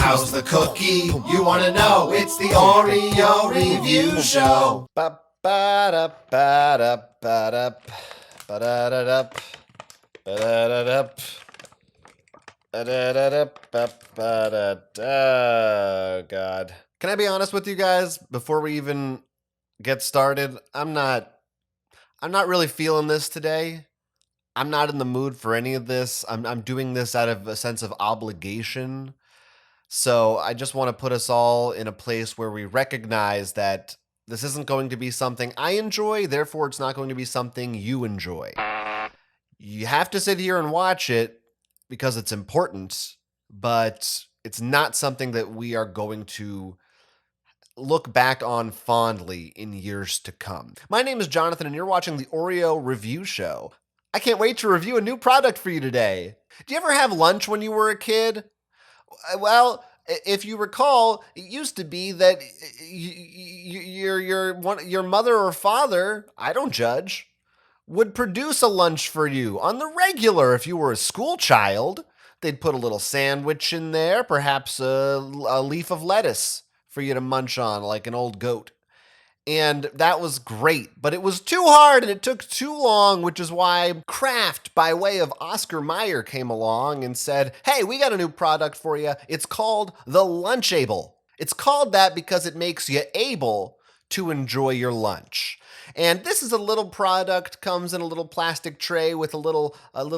How's the cookie? You wanna know? It's the Oreo review show. Oh, God. Can I be honest with you guys before we even get started? I'm not really feeling this today. I'm not in the mood for any of this. I'm doing this out of a sense of obligation. So I just want to put us all in a place where we recognize that this isn't going to be something I enjoy, therefore it's not going to be something you enjoy. You have to sit here and watch it because it's important, but it's not something that we are going to look back on fondly in years to come. My name is Jonathan, and you're watching the Oreo Review Show. I can't wait to review a new product for you today. Do you ever have lunch when you were a kid? Well, if you recall, it used to be that your mother or father, I don't judge, would produce a lunch for you on the regular. If you were a school child, they'd put a little sandwich in there, perhaps a leaf of lettuce for you to munch on like an old goat. And that was great, but it was too hard and it took too long, which is why Kraft, by way of Oscar Mayer, came along and said, hey, we got a new product for you. It's called the Lunchable. It's called that because it makes you able to enjoy your lunch. And this is a little product, comes in a little plastic tray with a little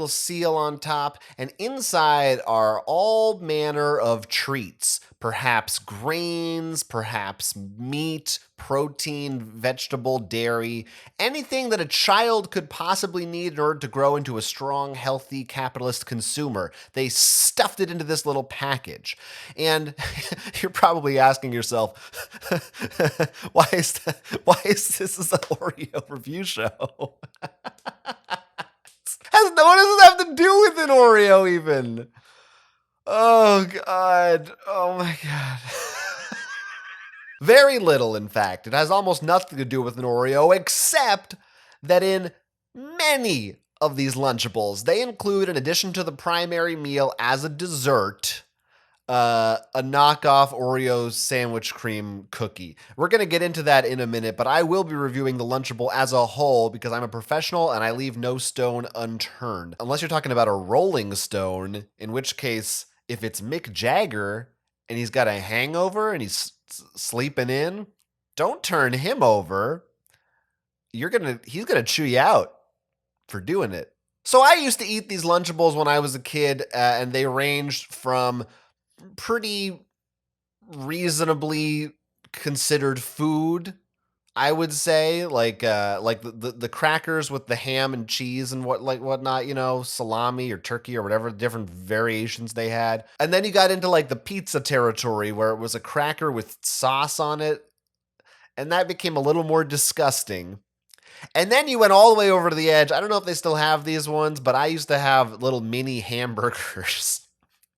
seal on top, and inside are all manner of treats. Perhaps grains, perhaps meat, protein, vegetable, dairy, anything that a child could possibly need in order to grow into a strong, healthy, capitalist consumer. They stuffed it into this little package. And you're probably asking yourself, why is this an Oreo review show? What does it have to do with an Oreo even? Oh, God. Oh, my God. Very little, in fact. It has almost nothing to do with an Oreo, except that in many of these Lunchables, they include, in addition to the primary meal as a dessert, a knockoff Oreo sandwich cream cookie. We're going to get into that in a minute, but I will be reviewing the Lunchable as a whole because I'm a professional and I leave no stone unturned. Unless you're talking about a Rolling Stone, in which case, if it's Mick Jagger and he's got a hangover and he's sleeping in, don't turn him over. He's gonna chew you out for doing it. So I used to eat these Lunchables when I was a kid, and they ranged from pretty reasonably considered food, I would say, like the crackers with the ham and cheese and whatnot, salami or turkey or whatever different variations they had. And then you got into like the pizza territory where it was a cracker with sauce on it, and that became a little more disgusting. And then you went all the way over to the edge. I don't know if they still have these ones, but I used to have little mini hamburgers.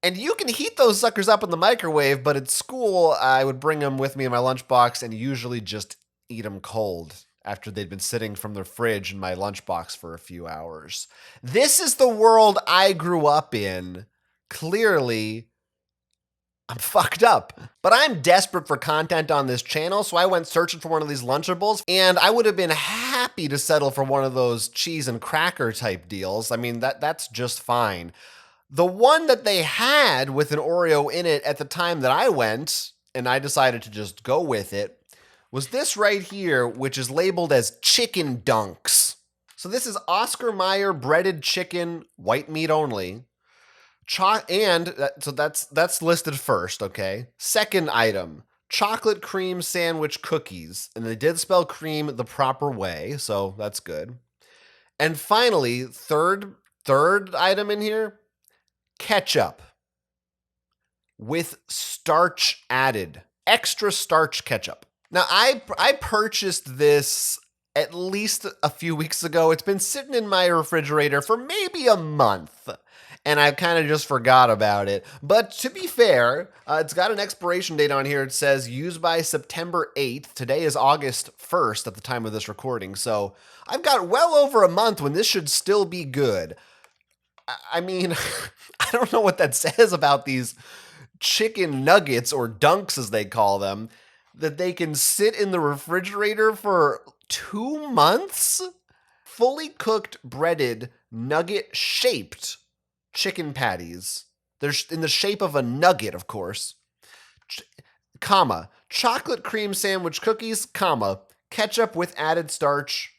And you can heat those suckers up in the microwave, but at school, I would bring them with me in my lunchbox and usually just eat them cold after they'd been sitting from the fridge in my lunchbox for a few hours. This is the world I grew up in. Clearly, I'm fucked up. But I'm desperate for content on this channel, so I went searching for one of these Lunchables, and I would have been happy to settle for one of those cheese and cracker type deals. I mean, that's just fine. The one that they had with an Oreo in it at the time that I went, and I decided to just go with it, was this right here, which is labeled as Chicken Dunks. So this is Oscar Mayer breaded chicken, white meat only. So that's listed first, okay? Second item, chocolate cream sandwich cookies. And they did spell cream the proper way, so that's good. And finally, third item in here, ketchup with starch added, extra starch ketchup. Now, I purchased this at least a few weeks ago. It's been sitting in my refrigerator for maybe a month, and I kind of just forgot about it. But to be fair, it's got an expiration date on here. It says use by September 8th. Today is August 1st at the time of this recording, so I've got well over a month when this should still be good. I mean, I don't know what that says about these chicken nuggets, or dunks as they call them, that they can sit in the refrigerator for 2 months? Fully cooked, breaded, nugget shaped chicken patties. They're in the shape of a nugget, of course. Comma, chocolate cream sandwich cookies, comma, ketchup with added starch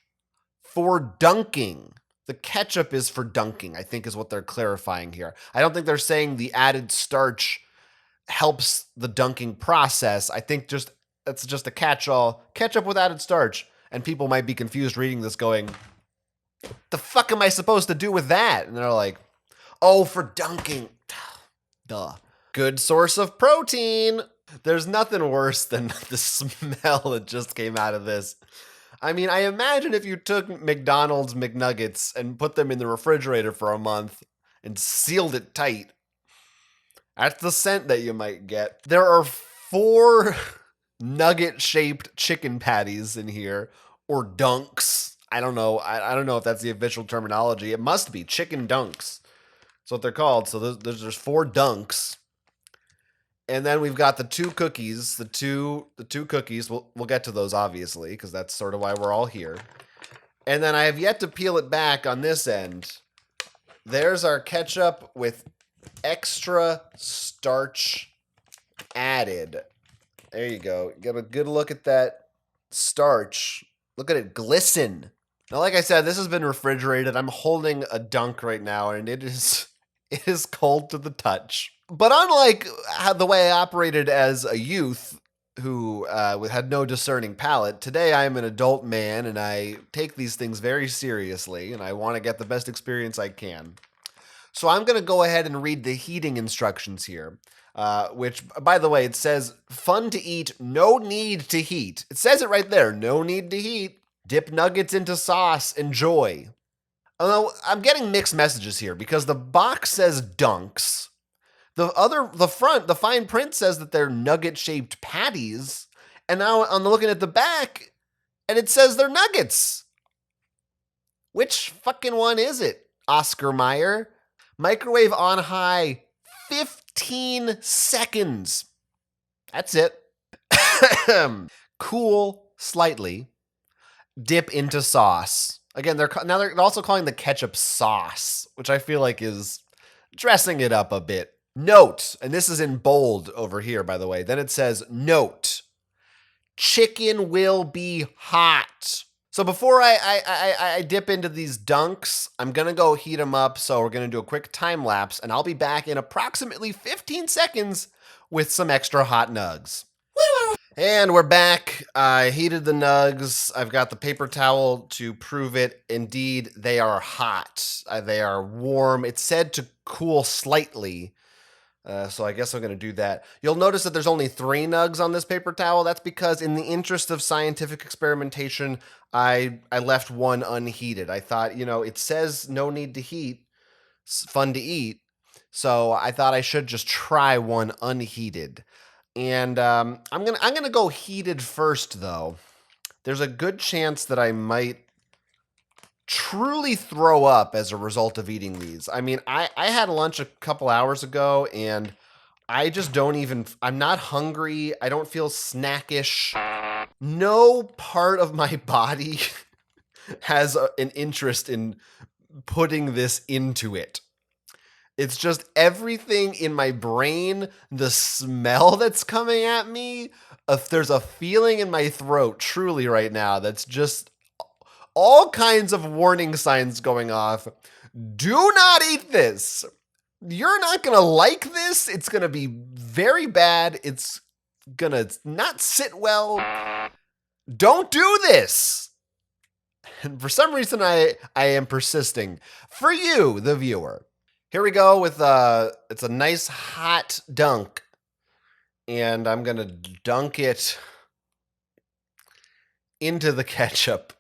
for dunking. The ketchup is for dunking, I think is what they're clarifying here. I don't think they're saying the added starch helps the dunking process. I think that's just a catch-all. Ketchup with added starch. And people might be confused reading this going, the fuck am I supposed to do with that? And they're like, oh, for dunking. Duh. Good source of protein. There's nothing worse than the smell that just came out of this. I mean, I imagine if you took McDonald's McNuggets and put them in the refrigerator for a month and sealed it tight, that's the scent that you might get. There are 4 nugget-shaped chicken patties in here, or dunks. I don't know. I don't know if that's the official terminology. It must be chicken dunks. That's what they're called. So there's 4 dunks. And then we've got the 2 cookies. The two cookies. We'll get to those, obviously, because that's sort of why we're all here. And then I have yet to peel it back on this end. There's our ketchup with extra starch added. There you go. Get a good look at that starch. Look at it glisten. Now, like I said, this has been refrigerated. I'm holding a dunk right now, and it is cold to the touch. But unlike the way I operated as a youth who had no discerning palate, today I am an adult man, and I take these things very seriously, and I want to get the best experience I can. So I'm going to go ahead and read the heating instructions here, which, by the way, it says, fun to eat, no need to heat. It says it right there, no need to heat. Dip nuggets into sauce, enjoy. Although I'm getting mixed messages here because the box says dunks. The fine print says that they're nugget-shaped patties. And now I'm looking at the back, and it says they're nuggets. Which fucking one is it, Oscar Mayer? Microwave on high, 15 seconds. That's it. Cool slightly. Dip into sauce. Again, they're also calling the ketchup sauce, which I feel like is dressing it up a bit. Note, and this is in bold over here, by the way. Then it says, note, chicken will be hot. So before I dip into these dunks, I'm going to go heat them up. So we're going to do a quick time lapse, and I'll be back in approximately 15 seconds with some extra hot nugs. And we're back. I heated the nugs. I've got the paper towel to prove it. Indeed, they are hot. They are warm. It's said to cool slightly. So I guess I'm going to do that. You'll notice that there's only 3 nugs on this paper towel. That's because in the interest of scientific experimentation, I left one unheated. I thought, it says no need to heat. It's fun to eat. So I thought I should just try one unheated. And I'm gonna go heated first, though. There's a good chance that I might truly throw up as a result of eating these. I mean, I had lunch a couple hours ago, and I just I'm not hungry. I don't feel snackish. No part of my body has an interest in putting this into it. It's just everything in my brain, the smell that's coming at me. If there's a feeling in my throat truly right now that's just all kinds of warning signs going off. Do not eat this. You're not going to like this. It's going to be very bad. It's going to not sit well. Don't do this. And for some reason, I am persisting. For you, the viewer. Here we go with it's a nice hot dunk, and I'm gonna dunk it into the ketchup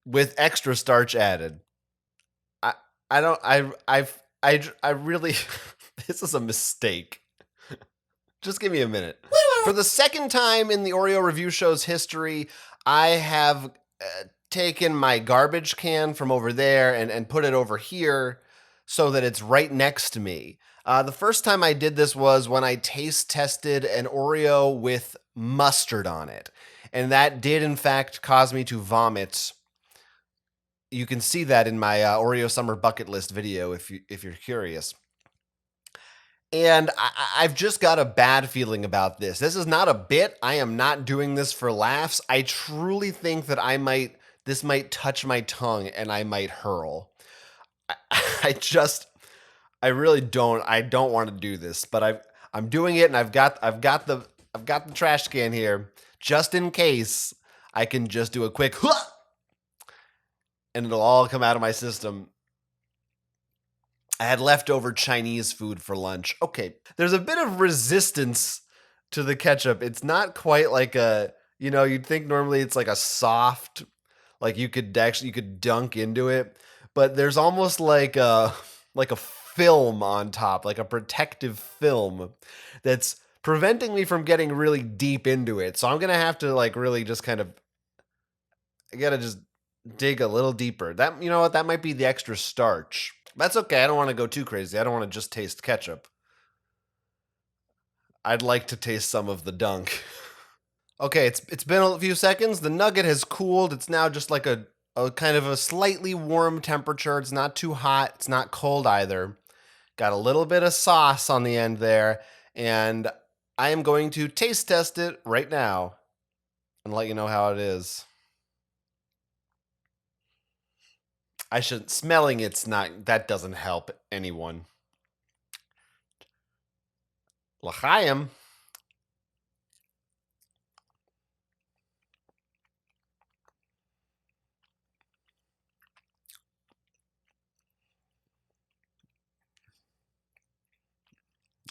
with extra starch added. I really this is a mistake. Just give me a minute. For the second time in the Oreo review show's history, I have taken my garbage can from over there and put it over here, so that it's right next to me. The first time I did this was when I taste tested an Oreo with mustard on it. And that did, in fact, cause me to vomit. You can see that in my Oreo summer bucket list video if you're curious. And I've just got a bad feeling about this. This is not a bit. I am not doing this for laughs. I truly think that this might touch my tongue and I might hurl. I, I just, I really don't. I don't want to do this, but I'm doing it, and I've got the trash can here just in case. I can just do a quick, and it'll all come out of my system. I had leftover Chinese food for lunch. Okay, there's a bit of resistance to the ketchup. It's not quite like you'd think normally it's like a soft, like you could dunk into it, but there's almost like a film on top, like a protective film that's preventing me from getting really deep into it. So I'm going to have to like really just I got to just dig a little deeper. You know what? That might be the extra starch. That's okay. I don't want to go too crazy. I don't want to just taste ketchup. I'd like to taste some of the dunk. Okay, it's been a few seconds. The nugget has cooled. It's now just like a kind of a slightly warm temperature. It's not too hot. It's not cold either. Got a little bit of sauce on the end there, and I am going to taste test it right now and let you know how it is. Smelling it's not, that doesn't help anyone. L'chaim.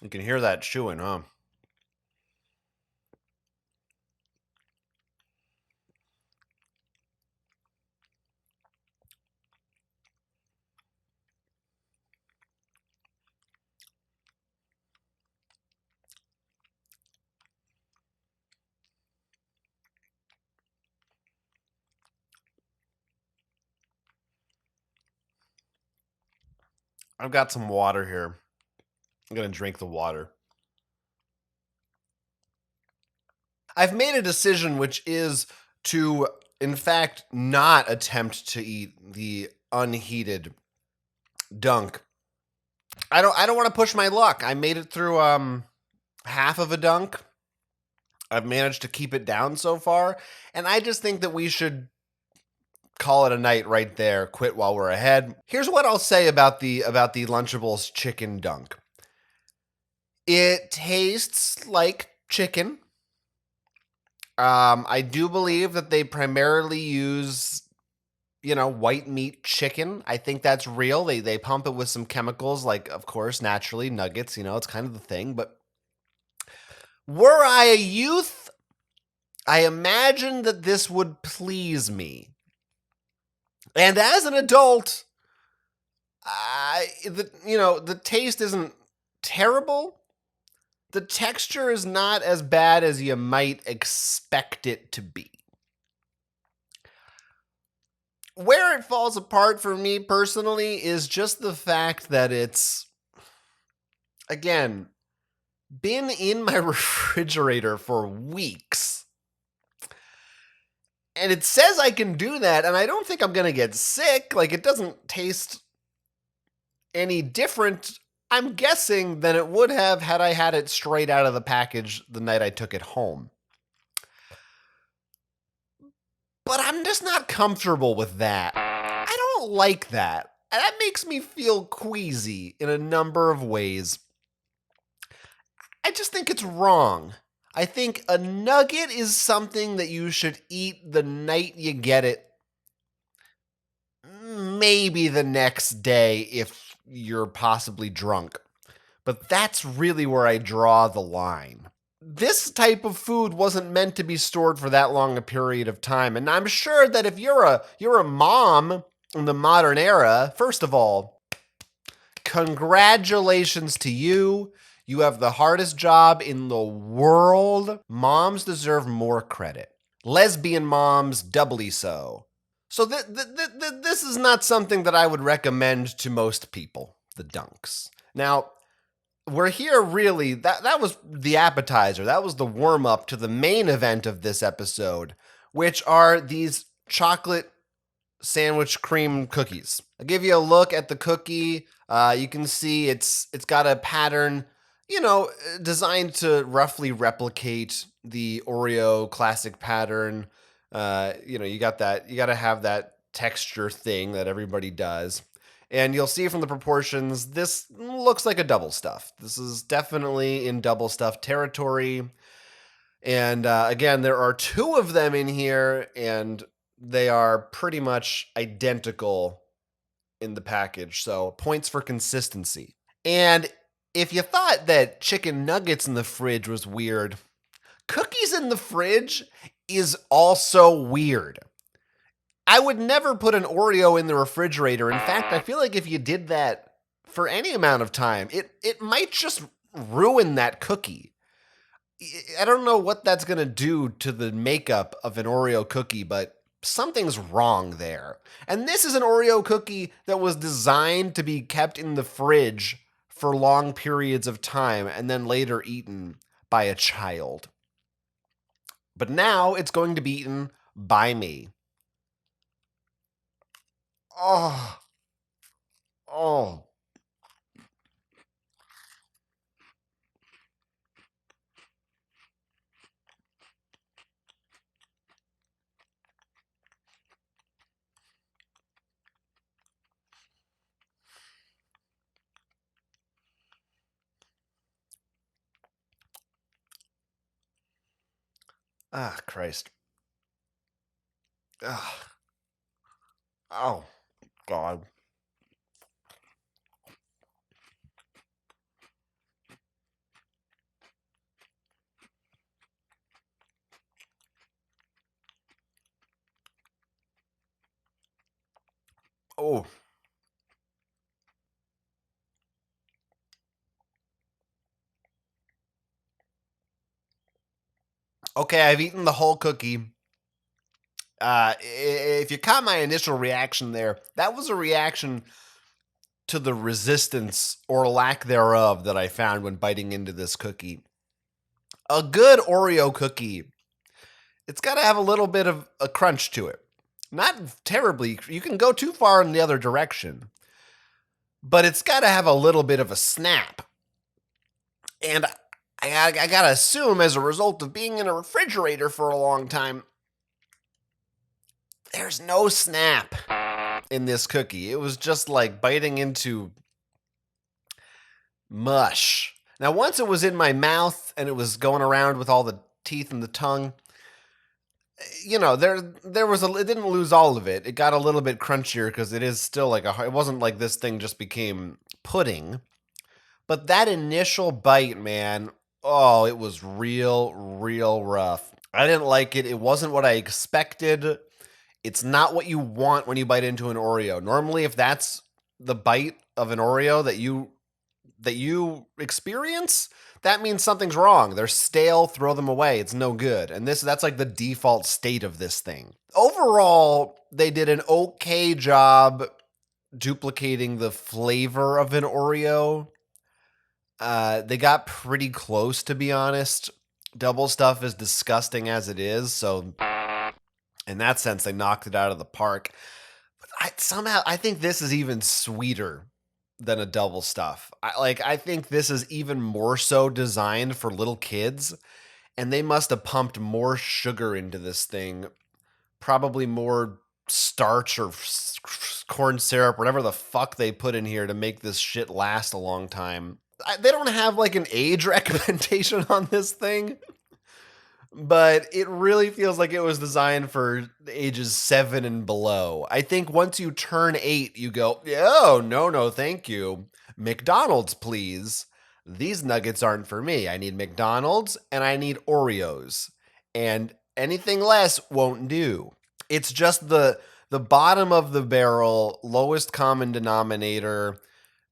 You can hear that chewing, huh? I've got some water here. I'm going to drink the water. I've made a decision, which is to, in fact, not attempt to eat the unheated dunk. I don't want to push my luck. I made it through half of a dunk. I've managed to keep it down so far, and I just think that we should call it a night right there. Quit while we're ahead. Here's what I'll say about the Lunchables chicken dunk. It tastes like chicken. I do believe that they primarily use, white meat chicken. I think that's real. They pump it with some chemicals, like, of course, naturally, nuggets, it's kind of the thing. But were I a youth, I imagine that this would please me. And as an adult, the taste isn't terrible. The texture is not as bad as you might expect it to be. Where it falls apart for me personally is just the fact that it's, again, been in my refrigerator for weeks. And it says I can do that, and I don't think I'm going to get sick. Like, it doesn't taste any different, I'm guessing, than it would have had I had it straight out of the package the night I took it home. But I'm just not comfortable with that. I don't like that. That makes me feel queasy in a number of ways. I just think it's wrong. I think a nugget is something that you should eat the night you get it. Maybe the next day if you're possibly drunk. But that's really where I draw the line. This type of food wasn't meant to be stored for that long a period of time. And I'm sure that if you're a mom in the modern era, first of all, congratulations to you. You have the hardest job in the world. Moms deserve more credit. Lesbian moms, doubly so. So this is not something that I would recommend to most people, the dunks. Now, we're here really, that was the appetizer. That was the warm up to the main event of this episode, which are these chocolate sandwich cream cookies. I'll give you a look at the cookie. You can see it's got a pattern, designed to roughly replicate the Oreo classic pattern. You got that. You got to have that texture thing that everybody does. And you'll see from the proportions, this looks like a double stuff. This is definitely in double stuff territory. And again, there are two of them in here, and they are pretty much identical in the package. So points for consistency. And if you thought that chicken nuggets in the fridge was weird, cookies in the fridge is also weird. I would never put an Oreo in the refrigerator. In fact, I feel like if you did that for any amount of time, it might just ruin that cookie. I don't know what that's going to do to the makeup of an Oreo cookie, but something's wrong there. And this is an Oreo cookie that was designed to be kept in the fridge for long periods of time and then later eaten by a child. But now it's going to be eaten by me. Oh. Oh. Ah, Christ. Ugh. Oh, God. Oh. Okay, I've eaten the whole cookie. If you caught my initial reaction there, that was a reaction to the resistance or lack thereof that I found when biting into this cookie. A good Oreo cookie, it's got to have a little bit of a crunch to it. Not terribly, you can go too far in the other direction, but it's got to have a little bit of a snap. And I got to assume, as a result of being in a refrigerator for a long time, there's no snap in this cookie. It was just like biting into mush. Now, once it was in my mouth and it was going around with all the teeth and the tongue, there was it didn't lose all of it. It got a little bit crunchier because it is still like it wasn't like this thing just became pudding. But that initial bite, man, oh, it was real rough. I didn't like it. It wasn't what I expected. It's not what you want when you bite into an Oreo. Normally, if that's the bite of an Oreo that you experience, that means something's wrong. They're stale, throw them away. It's no good. And that's like the default state of this thing. Overall, they did an okay job duplicating the flavor of an Oreo. They got pretty close, to be honest. Double stuff is disgusting as it is, so in that sense, they knocked it out of the park. But I think this is even sweeter than a double stuff. I think this is even more so designed for little kids, and they must have pumped more sugar into this thing, probably more starch or corn syrup, whatever the fuck they put in here to make this shit last a long time. They don't have like an age recommendation on this thing, but it really feels like it was designed for ages 7 and below. I think once you turn 8, you go, oh, no, thank you. McDonald's, please. These nuggets aren't for me. I need McDonald's and I need Oreos. And anything less won't do. It's just the bottom of the barrel, lowest common denominator.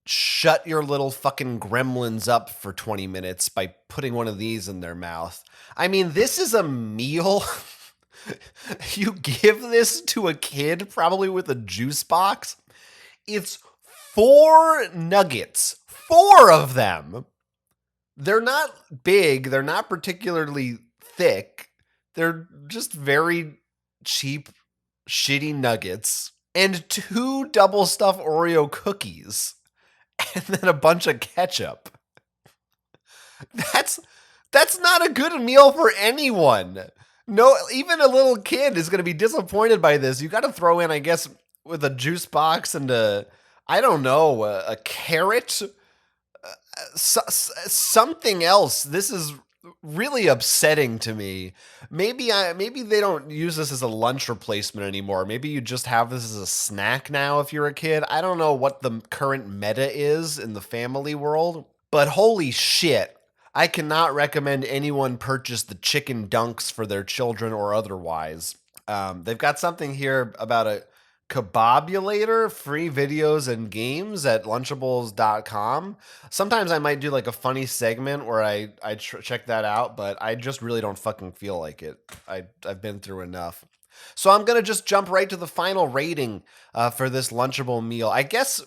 Shut your little fucking gremlins up for 20 minutes by putting one of these in their mouth. I mean, this is a meal. You give this to a kid, probably with a juice box. It's 4 nuggets, 4 of them. They're not big. They're not particularly thick. They're just very cheap, shitty nuggets and 2 double stuffed Oreo cookies and then a bunch of ketchup. That's not a good meal for anyone. No, even a little kid is going to be disappointed by this. You got to throw in, I guess, with a juice box and I don't know, a carrot, something else. This is really upsetting to me. Maybe they don't use this as a lunch replacement anymore. Maybe you just have this as a snack now if you're a kid. I don't know what the current meta is in the family world, but holy shit. I cannot recommend anyone purchase the chicken dunks for their children or otherwise. They've got something here about a kebabulator, free videos and games at lunchables.com. Sometimes I might do like a funny segment where I check that out, but I just really don't fucking feel like it. I've been through enough. So I'm going to just jump right to the final rating for this Lunchable meal. I guess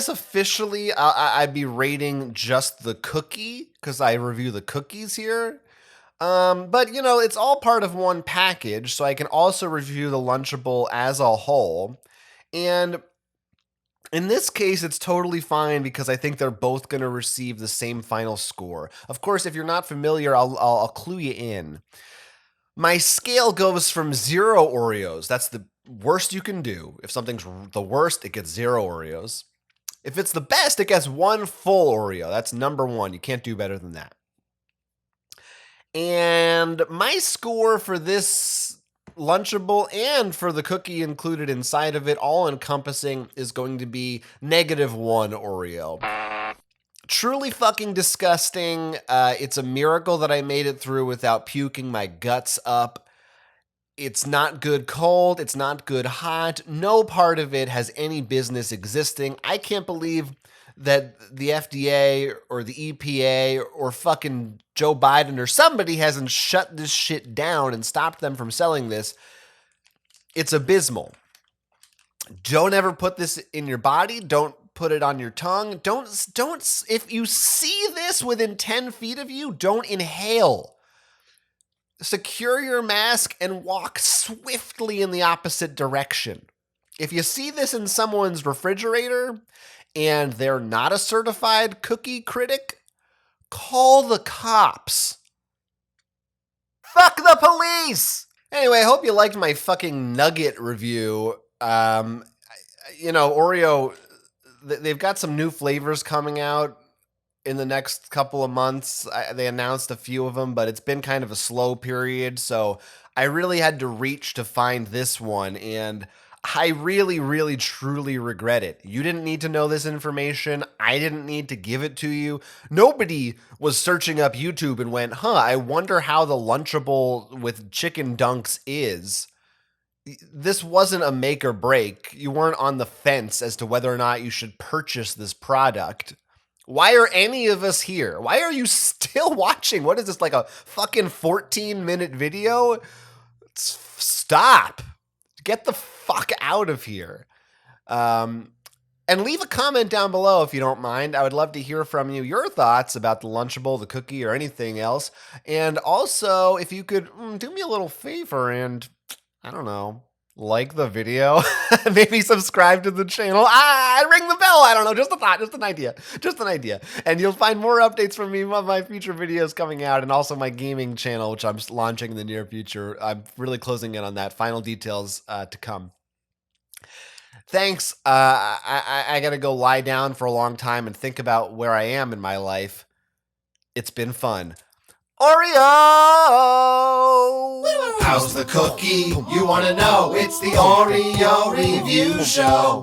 officially I'd be rating just the cookie because I review the cookies here. But, you know, it's all part of one package, so I can also review the Lunchable as a whole. And in this case, it's totally fine because I think they're both going to receive the same final score. Of course, if you're not familiar, I'll clue you in. My scale goes from 0 Oreos. That's the worst you can do. If something's the worst, it gets 0 Oreos. If it's the best, it gets 1 full Oreo. That's number 1. You can't do better than that. And my score for this Lunchable and for the cookie included inside of it, all encompassing, is going to be -1 Oreo. Truly fucking disgusting. It's a miracle that I made it through without puking my guts up. It's not good cold. It's not good hot. No part of it has any business existing. I can't believe that the FDA or the EPA or fucking Joe Biden or somebody hasn't shut this shit down and stopped them from selling this. It's abysmal. Don't ever put this in your body. Don't put it on your tongue. Don't, if you see this within 10 feet of you, don't inhale. Secure your mask and walk swiftly in the opposite direction. If you see this in someone's refrigerator and they're not a certified cookie critic, call the cops. Fuck the police! Anyway, I hope you liked my fucking nugget review. You know, Oreo, they've got some new flavors coming out in the next couple of months. They announced a few of them, but it's been kind of a slow period, so I really had to reach to find this one, and I really, really, truly regret it. You didn't need to know this information. I didn't need to give it to you. Nobody was searching up YouTube and went, I wonder how the Lunchable with chicken dunks is. This wasn't a make or break. You weren't on the fence as to whether or not you should purchase this product. Why are any of us here? Why are you still watching? What is this, like a fucking 14-minute video? Stop. Get the fuck out of here. And leave a comment down below if you don't mind. I would love to hear from you, your thoughts about the Lunchable, the cookie, or anything else. And also, if you could do me a little favor and, I don't know, like the video, maybe subscribe to the channel. Ring the bell. I don't know. Just a thought, just an idea. And you'll find more updates from me on my future videos coming out, and also my gaming channel, which I'm launching in the near future. I'm really closing in on that. Final details to come. Thanks. I got to go lie down for a long time and think about where I am in my life. It's been fun. Oreo! How's the cookie? You want to know? It's the Oreo Review Show.